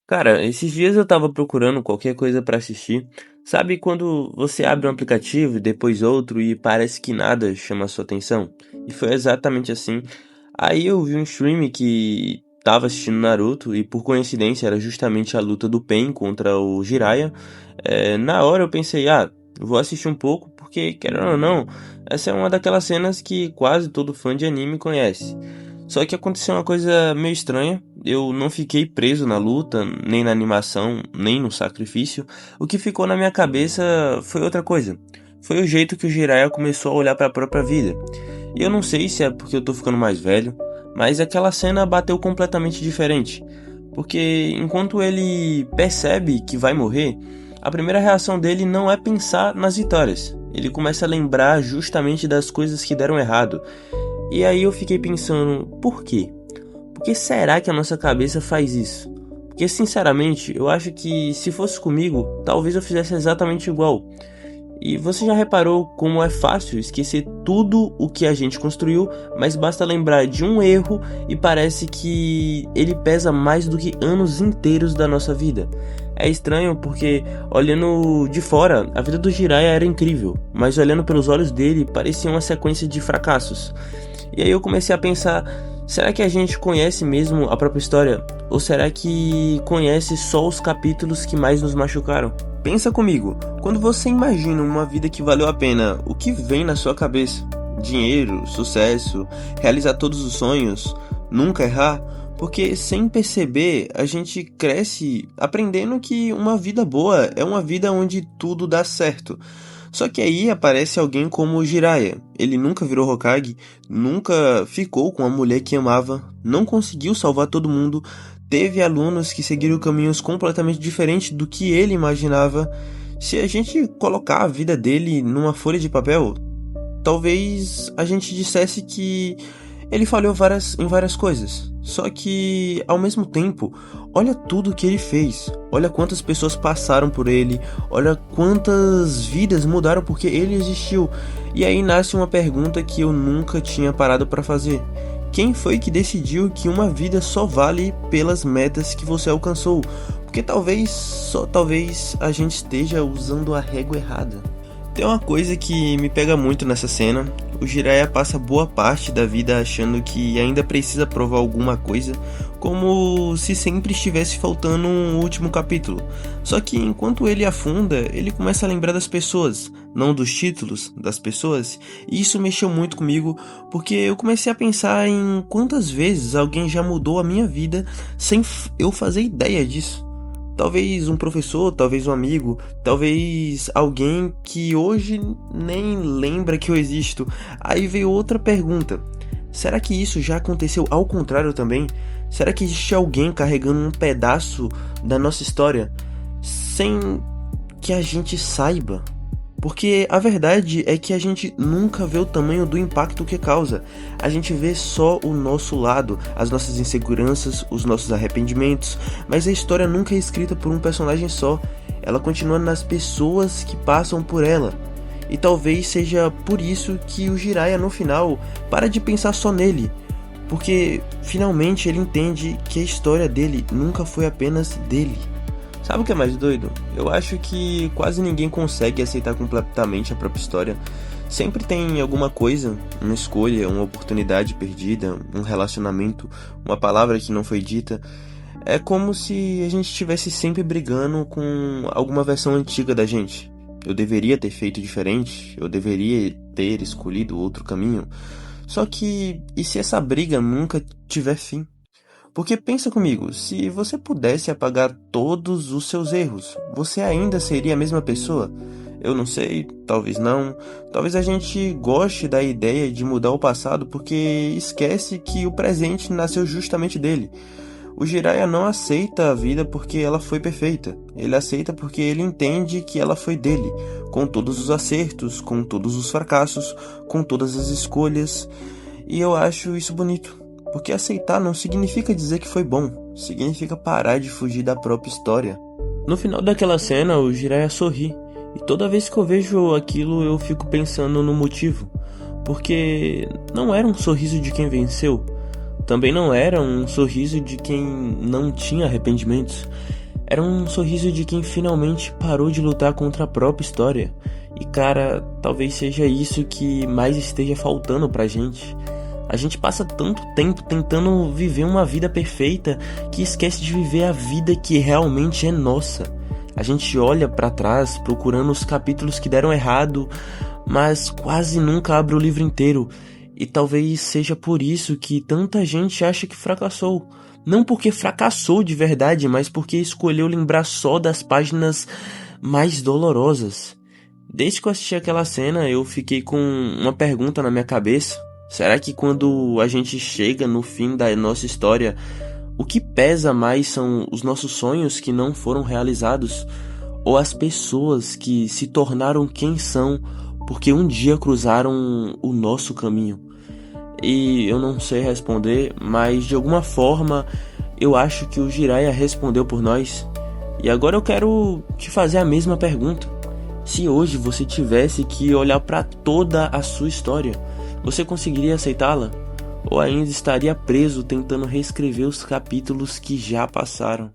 Cara, esses dias eu tava procurando qualquer coisa pra assistir. Sabe quando você abre um aplicativo e depois outro e parece que nada chama a sua atenção? E foi exatamente assim. Aí eu vi um stream que tava assistindo Naruto e por coincidência era justamente a luta do Pain contra o Jiraiya. Na hora eu pensei, vou assistir um pouco porque, querendo ou não, essa é uma daquelas cenas que quase todo fã de anime conhece. Só que aconteceu uma coisa meio estranha. Eu não fiquei preso na luta, nem na animação, nem no sacrifício. O que ficou na minha cabeça foi outra coisa. Foi o jeito que o Jiraiya começou a olhar para a própria vida. E eu não sei se é porque eu tô ficando mais velho, mas aquela cena bateu completamente diferente. Porque enquanto ele percebe que vai morrer, a primeira reação dele não é pensar nas vitórias. Ele começa a lembrar justamente das coisas que deram errado. E aí eu fiquei pensando, por quê? Por que será que a nossa cabeça faz isso? Porque sinceramente, eu acho que se fosse comigo, talvez eu fizesse exatamente igual. E você já reparou como é fácil esquecer tudo o que a gente construiu, mas basta lembrar de um erro e parece que ele pesa mais do que anos inteiros da nossa vida. É estranho porque, olhando de fora, a vida do Jiraiya era incrível, mas olhando pelos olhos dele, parecia uma sequência de fracassos. E aí eu comecei a pensar, será que a gente conhece mesmo a própria história? Ou será que conhece só os capítulos que mais nos machucaram? Pensa comigo, quando você imagina uma vida que valeu a pena, o que vem na sua cabeça? Dinheiro, sucesso, realizar todos os sonhos, nunca errar? Porque sem perceber, a gente cresce aprendendo que uma vida boa é uma vida onde tudo dá certo. Só que aí aparece alguém como o Jiraiya. Ele nunca virou Hokage, nunca ficou com a mulher que amava, não conseguiu salvar todo mundo, teve alunos que seguiram caminhos completamente diferentes do que ele imaginava. Se a gente colocar a vida dele numa folha de papel, talvez a gente dissesse que ele falhou em várias coisas. Só que, ao mesmo tempo, olha tudo que ele fez. Olha quantas pessoas passaram por ele. Olha quantas vidas mudaram porque ele existiu. E aí nasce uma pergunta que eu nunca tinha parado para fazer. Quem foi que decidiu que uma vida só vale pelas metas que você alcançou? Porque talvez, só talvez, a gente esteja usando a régua errada. Tem uma coisa que me pega muito nessa cena. O Jiraiya passa boa parte da vida achando que ainda precisa provar alguma coisa, como se sempre estivesse faltando um último capítulo. Só que enquanto ele afunda, ele começa a lembrar das pessoas, não dos títulos, das pessoas. E isso mexeu muito comigo, porque eu comecei a pensar em quantas vezes alguém já mudou a minha vida sem eu fazer ideia disso. Talvez um professor, talvez um amigo, talvez alguém que hoje nem lembra que eu existo. Aí veio outra pergunta. Será que isso já aconteceu ao contrário também? Será que existe alguém carregando um pedaço da nossa história sem que a gente saiba? Porque a verdade é que a gente nunca vê o tamanho do impacto que causa. A gente vê só o nosso lado, as nossas inseguranças, os nossos arrependimentos, mas a história nunca é escrita por um personagem só. Ela continua nas pessoas que passam por ela. E talvez seja por isso que o Jiraiya no final para de pensar só nele, porque finalmente ele entende que a história dele nunca foi apenas dele. Sabe o que é mais doido? Eu acho que quase ninguém consegue aceitar completamente a própria história. Sempre tem alguma coisa, uma escolha, uma oportunidade perdida, um relacionamento, uma palavra que não foi dita. É como se a gente estivesse sempre brigando com alguma versão antiga da gente. Eu deveria ter feito diferente, eu deveria ter escolhido outro caminho. Só que, e se essa briga nunca tiver fim? Porque pensa comigo, se você pudesse apagar todos os seus erros, você ainda seria a mesma pessoa? Eu não sei, talvez não. Talvez a gente goste da ideia de mudar o passado porque esquece que o presente nasceu justamente dele. O Jiraiya não aceita a vida porque ela foi perfeita. Ele aceita porque ele entende que ela foi dele, com todos os acertos, com todos os fracassos, com todas as escolhas. E eu acho isso bonito. Porque aceitar não significa dizer que foi bom, significa parar de fugir da própria história. No final daquela cena, o Jiraiya sorri, e toda vez que eu vejo aquilo eu fico pensando no motivo, porque não era um sorriso de quem venceu, também não era um sorriso de quem não tinha arrependimentos. Era um sorriso de quem finalmente parou de lutar contra a própria história. E cara, talvez seja isso que mais esteja faltando pra gente. A gente passa tanto tempo tentando viver uma vida perfeita que esquece de viver a vida que realmente é nossa. A gente olha pra trás procurando os capítulos que deram errado, mas quase nunca abre o livro inteiro. E talvez seja por isso que tanta gente acha que fracassou. Não porque fracassou de verdade, mas porque escolheu lembrar só das páginas mais dolorosas. Desde que eu assisti aquela cena, eu fiquei com uma pergunta na minha cabeça. Será que quando a gente chega no fim da nossa história, o que pesa mais são os nossos sonhos que não foram realizados? Ou as pessoas que se tornaram quem são porque um dia cruzaram o nosso caminho? E eu não sei responder, mas de alguma forma eu acho que o Jiraiya respondeu por nós. E agora eu quero te fazer a mesma pergunta. Se hoje você tivesse que olhar para toda a sua história, você conseguiria aceitá-la? Ou ainda estaria preso tentando reescrever os capítulos que já passaram?